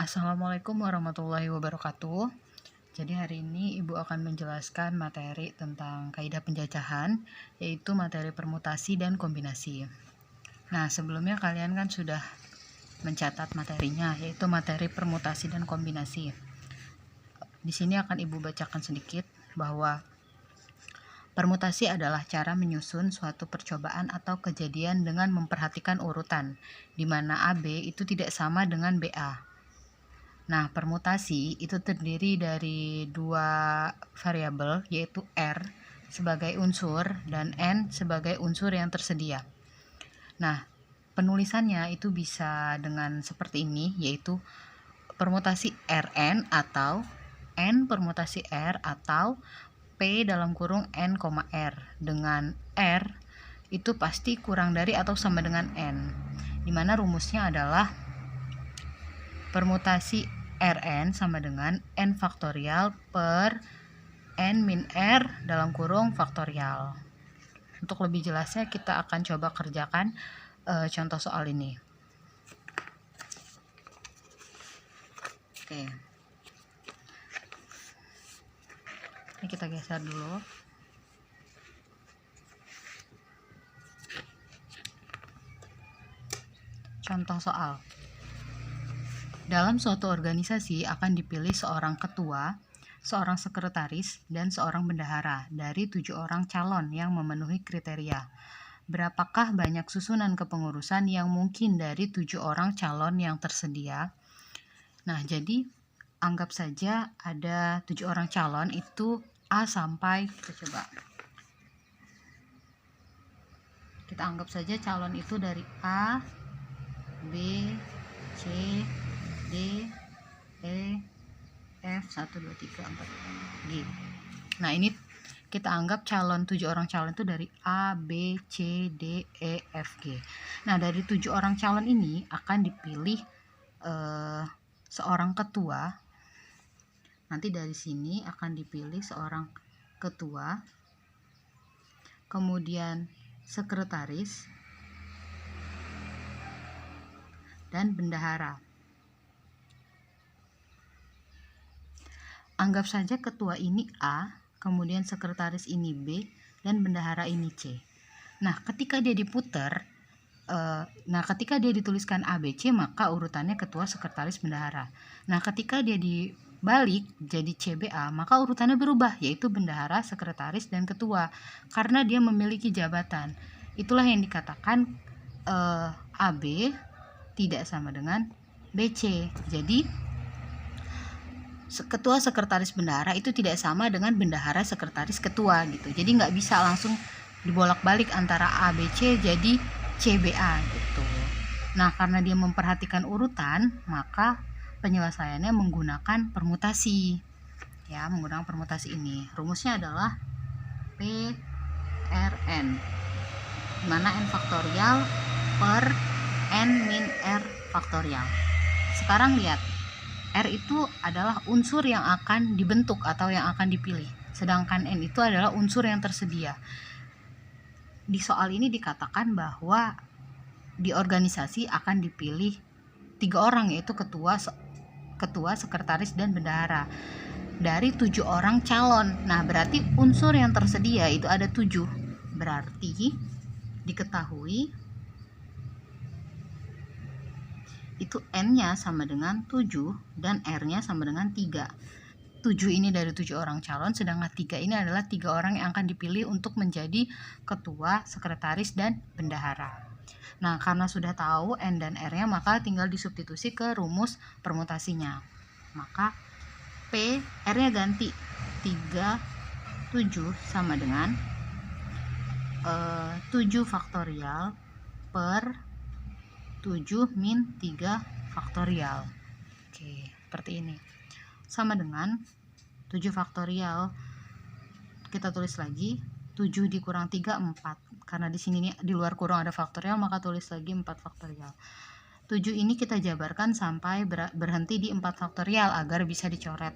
Assalamualaikum warahmatullahi wabarakatuh. Jadi hari ini Ibu akan menjelaskan materi tentang kaidah penjajahan, yaitu materi permutasi dan kombinasi. Nah, sebelumnya kalian kan sudah mencatat materinya, yaitu materi permutasi dan kombinasi. Di sini akan Ibu bacakan sedikit bahwa permutasi adalah cara menyusun suatu percobaan atau kejadian dengan memperhatikan urutan, di mana AB itu tidak sama dengan BA. Nah, permutasi itu terdiri dari dua variabel, yaitu R sebagai unsur dan N sebagai unsur yang tersedia. Nah, penulisannya itu bisa dengan seperti ini, yaitu permutasi Rn atau N permutasi R atau P dalam kurung N, R, dengan R itu pasti kurang dari atau sama dengan N, dimana rumusnya adalah permutasi Rn sama dengan N faktorial per N min R dalam kurung faktorial. Untuk lebih jelasnya kita akan coba kerjakan contoh soal ini. Oke. Ini kita geser dulu. Contoh soal. Dalam suatu organisasi akan dipilih seorang ketua, seorang sekretaris, dan seorang bendahara dari 7 orang calon yang memenuhi kriteria. Berapakah banyak susunan kepengurusan yang mungkin dari 7 orang calon yang tersedia? Nah, jadi anggap saja ada 7 orang calon, itu A sampai, kita anggap saja calon itu dari A, B, C, D, E, F, 1, 2, 3, 4, G. Nah, ini kita anggap 7 orang calon itu dari A, B, C, D, E, F, G. Nah, dari 7 orang calon ini akan dipilih seorang ketua. Nanti dari sini akan dipilih seorang ketua, kemudian sekretaris, dan bendahara. Anggap saja ketua ini A, kemudian sekretaris ini B, dan bendahara ini C. Nah, ketika dia diputar, ketika dia dituliskan ABC, maka urutannya ketua, sekretaris, bendahara. Nah, ketika dia dibalik jadi CBA, maka urutannya berubah, yaitu bendahara, sekretaris, dan ketua, karena dia memiliki jabatan. Itulah yang dikatakan AB tidak sama dengan BC. Jadi ketua, sekretaris, bendahara itu tidak sama dengan bendahara, sekretaris, ketua gitu. Jadi nggak bisa langsung dibolak-balik antara ABC jadi CBA gitu. Nah, karena dia memperhatikan urutan, maka penyelesaiannya menggunakan permutasi. Ya, menggunakan permutasi ini. Rumusnya adalah PRN, dimana N faktorial per N min R faktorial. Sekarang lihat, R itu adalah unsur yang akan dibentuk atau yang akan dipilih, sedangkan N itu adalah unsur yang tersedia. Di soal ini dikatakan bahwa di organisasi akan dipilih 3 orang, yaitu ketua, sekretaris, dan bendahara dari 7 orang calon. Nah, berarti unsur yang tersedia itu ada 7. Berarti diketahui itu N-nya sama dengan 7 dan R-nya sama dengan 3. 7 ini dari 7 orang calon, sedangkan 3 ini adalah 3 orang yang akan dipilih untuk menjadi ketua, sekretaris, dan bendahara. Nah, karena sudah tahu N dan R-nya, maka tinggal disubstitusi ke rumus permutasinya. Maka P, R-nya ganti 3, 7 sama dengan 7 faktorial per 7 min 3 faktorial. Oke, seperti ini. Sama dengan 7 faktorial. Kita tulis lagi 7 dikurang 3, 4. Karena di sini di luar kurung ada faktorial, maka tulis lagi 4 faktorial. 7 ini kita jabarkan sampai berhenti di 4 faktorial agar bisa dicoret.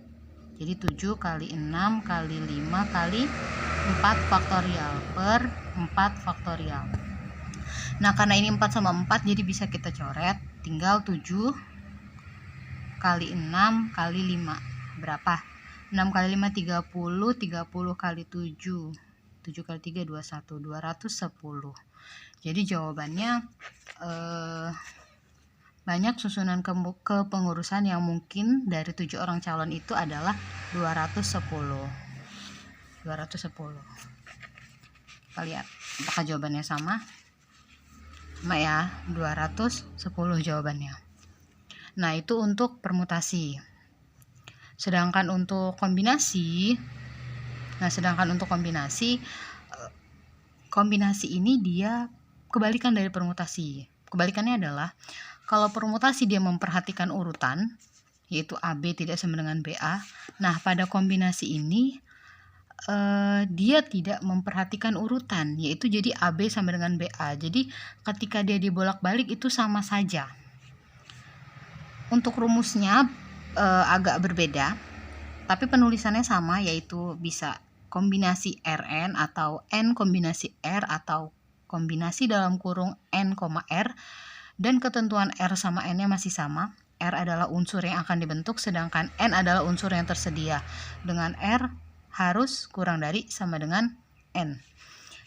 Jadi 7 kali 6 kali 5 kali 4 faktorial per 4 faktorial. Nah, karena ini 4 sama 4, jadi bisa kita coret. Tinggal 7 kali 6 kali 5. Berapa? 6 kali 5 30, 30 kali 7. 7 kali 3 21, 210. Jadi jawabannya banyak susunan kepengurusan yang mungkin dari 7 orang calon itu adalah 210. Kita lihat apakah jawabannya sama? Sama ya, 210 jawabannya. Nah, itu untuk permutasi. Sedangkan untuk kombinasi, kombinasi ini dia kebalikan dari permutasi. Kebalikannya adalah kalau permutasi dia memperhatikan urutan, yaitu AB tidak sama dengan BA. Nah, pada kombinasi ini dia tidak memperhatikan urutan, yaitu jadi AB sama dengan BA. Jadi ketika dia dibolak-balik itu sama saja. Untuk rumusnya agak berbeda, tapi penulisannya sama, yaitu bisa kombinasi Rn atau N kombinasi R atau kombinasi dalam kurung N, R, dan ketentuan R sama N-nya masih sama. R adalah unsur yang akan dibentuk, sedangkan N adalah unsur yang tersedia. Dengan R harus kurang dari sama dengan N.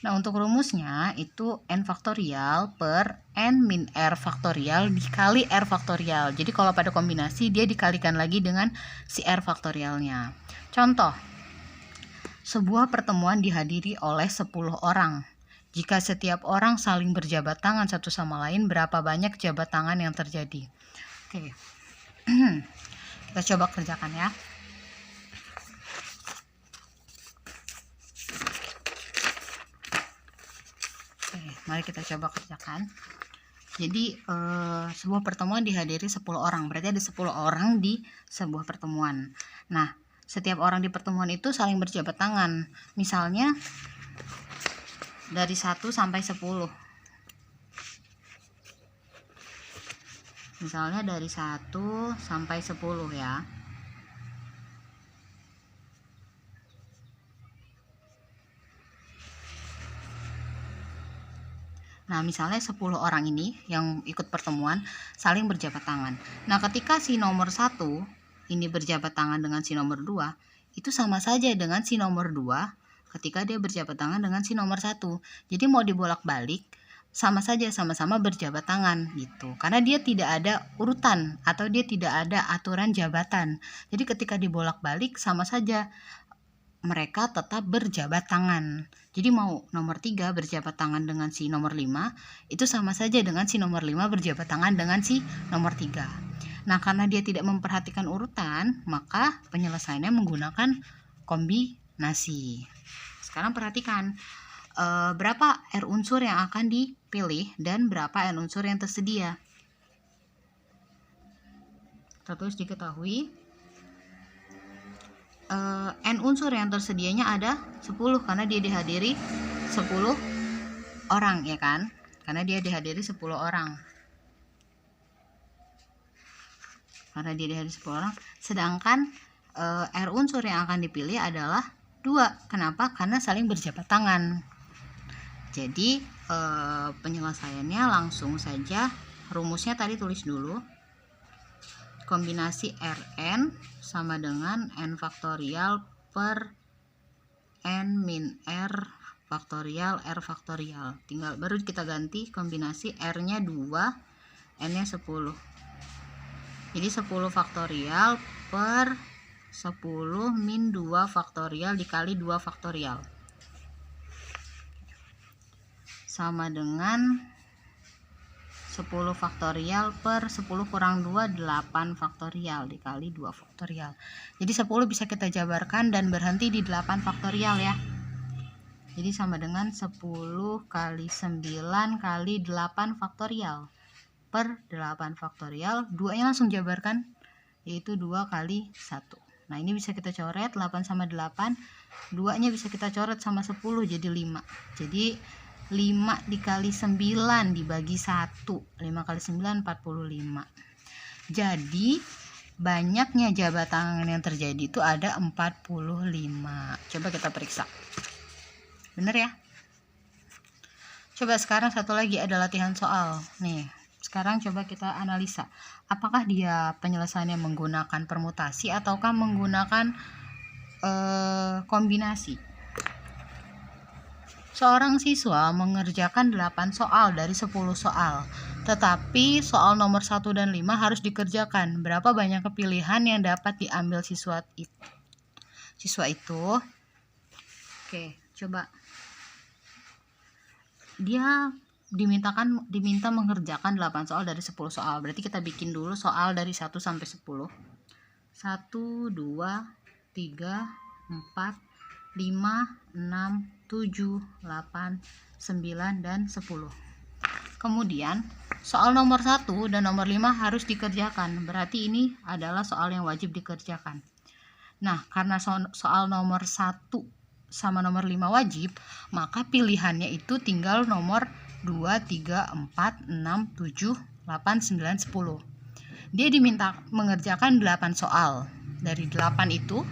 Nah, untuk rumusnya itu N faktorial per N min R faktorial dikali R faktorial. Jadi kalau pada kombinasi dia dikalikan lagi dengan si R faktorialnya. Contoh, sebuah pertemuan dihadiri oleh 10 orang. Jika setiap orang saling berjabat tangan satu sama lain, berapa banyak jabat tangan yang terjadi? Oke. Kita coba kerjakan ya. Oke, mari kita coba kerjakan. Jadi sebuah pertemuan dihadiri 10 orang, berarti ada 10 orang di sebuah pertemuan. Nah, setiap orang di pertemuan itu saling berjabat tangan. Misalnya dari 1 sampai 10. Misalnya dari 1 sampai 10 ya. Nah, misalnya 10 orang ini yang ikut pertemuan saling berjabat tangan. Nah, ketika si nomor 1 ini berjabat tangan dengan si nomor 2, itu sama saja dengan si nomor 2 ketika dia berjabat tangan dengan si nomor 1. Jadi mau dibolak-balik sama saja, sama-sama berjabat tangan gitu. Karena dia tidak ada urutan atau dia tidak ada aturan jabatan. Jadi ketika dibolak-balik sama saja, mereka tetap berjabat tangan. Jadi mau nomor 3 berjabat tangan dengan si nomor 5, itu sama saja dengan si nomor 5 berjabat tangan dengan si nomor 3. Nah, karena dia tidak memperhatikan urutan, maka penyelesaiannya menggunakan kombinasi. Sekarang perhatikan berapa R unsur yang akan dipilih dan berapa N unsur yang tersedia. Terus diketahui N unsur yang tersedianya ada 10 karena dia dihadiri 10 orang, ya kan? Karena dia dihadiri 10 orang. Karena dia dihadiri 10 orang. Sedangkan R unsur yang akan dipilih adalah 2. Kenapa? Karena saling berjabat tangan. Jadi penyelesaiannya langsung saja. Rumusnya tadi tulis dulu. Kombinasi Rn sama dengan N faktorial per N min R faktorial R faktorial. Tinggal baru kita ganti kombinasi R-nya 2, N-nya 10. Jadi 10 faktorial per 10 min 2 faktorial dikali 2 faktorial. Sama dengan 10 faktorial per 10 kurang 2, 8 faktorial dikali 2 faktorial. Jadi 10 bisa kita jabarkan dan berhenti di 8 faktorial ya. Jadi sama dengan 10 kali 9 kali 8 faktorial per 8 faktorial. 2-nya langsung jabarkan, yaitu 2 kali 1. Nah, ini bisa kita coret 8 sama 8. 2-nya bisa kita coret sama 10 jadi 5. Jadi 5 dikali 9 dibagi 1. 5 kali 9 45. Jadi banyaknya jabat tangan yang terjadi itu ada 45. Coba kita periksa. Bener ya? Coba sekarang satu lagi ada latihan soal. Nih, sekarang coba kita analisa. Apakah dia penyelesaiannya menggunakan permutasi ataukah menggunakan kombinasi? Seorang siswa mengerjakan 8 soal dari 10 soal. Tetapi soal nomor 1 dan 5 harus dikerjakan. Berapa banyak pilihan yang dapat diambil siswa itu? Oke, coba. Dia diminta mengerjakan 8 soal dari 10 soal. Berarti kita bikin dulu soal dari 1 sampai 10. 1, 2, 3, 4, 5, 6, 7, 8, 9, dan 10. Kemudian soal nomor 1 dan nomor 5 harus dikerjakan. Berarti ini adalah soal yang wajib dikerjakan. Nah, karena soal nomor 1 sama nomor 5 wajib, maka pilihannya itu tinggal nomor 2, 3, 4, 6, 7, 8, 9, 10. Dia diminta mengerjakan 8 soal. Dari 8 itu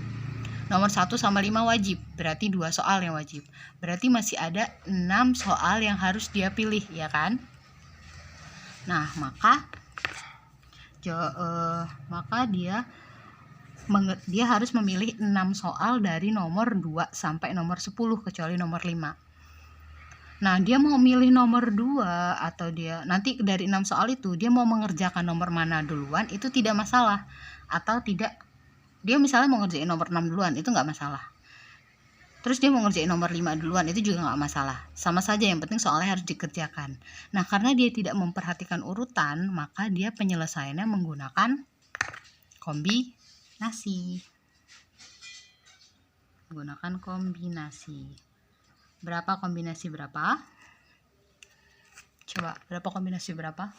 nomor 1 sama 5 wajib, berarti 2 soal yang wajib. Berarti masih ada 6 soal yang harus dia pilih, ya kan? Nah, maka dia harus memilih 6 soal dari nomor 2 sampai nomor 10 kecuali nomor 5. Nah, dia mau milih nomor 2 atau dia nanti dari 6 soal itu dia mau mengerjakan nomor mana duluan itu tidak masalah. Atau tidak, dia misalnya mau ngerjain nomor 6 duluan itu nggak masalah. Terus dia mau ngerjain nomor 5 duluan itu juga nggak masalah. Sama saja, yang penting soalnya harus dikerjakan. Nah, karena dia tidak memperhatikan urutan, maka dia penyelesaiannya menggunakan kombinasi. Berapa kombinasi berapa? Coba, berapa kombinasi berapa?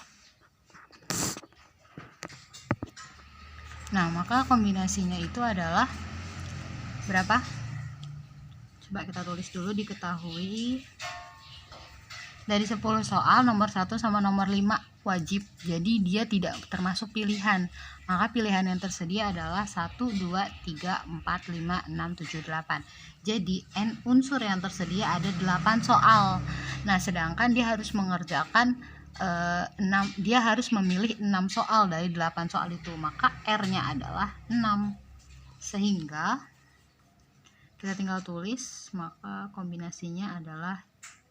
Nah, maka kombinasinya itu adalah berapa? Coba kita tulis dulu. Diketahui dari 10 soal nomor 1 sama nomor 5 wajib, jadi dia tidak termasuk pilihan. Maka pilihan yang tersedia adalah 1, 2, 3, 4, 5, 6, 7, 8. Jadi N unsur yang tersedia ada 8 soal. Nah, sedangkan dia harus mengerjakan dia harus memilih 6 soal dari 8 soal itu. Maka R-nya adalah 6. Sehingga kita tinggal tulis, maka kombinasinya adalah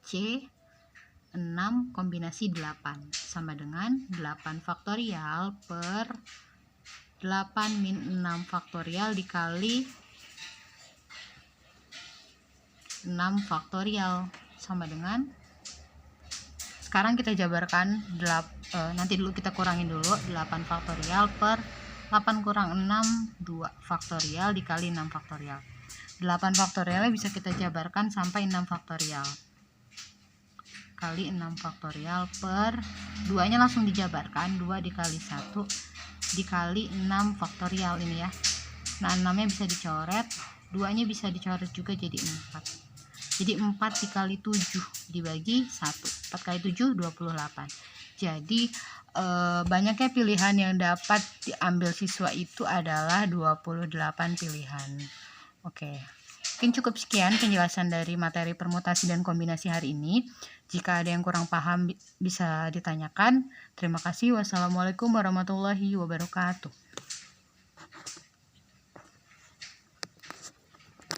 C 6 kombinasi 8 sama dengan 8 faktorial per 8 min 6 faktorial dikali 6 faktorial sama dengan, sekarang kita jabarkan nanti dulu kita kurangin dulu, 8 faktorial per 8 kurang 6 2 faktorial dikali 6 faktorial. 8 faktorialnya bisa kita jabarkan sampai 6 faktorial kali 6 faktorial per 2 nya langsung dijabarkan, 2 dikali 1 dikali 6 faktorial ini ya. Nah, 6 nya bisa dicoret, 2 nya bisa dicoret juga jadi 4. Jadi 4 dikali 7 dibagi 1, 4 kali 7 28. Jadi banyaknya pilihan yang dapat diambil siswa itu adalah 28 pilihan. Oke, mungkin cukup sekian penjelasan dari materi permutasi dan kombinasi hari ini. Jika ada yang kurang paham bisa ditanyakan. Terima kasih. Wassalamualaikum warahmatullahi wabarakatuh.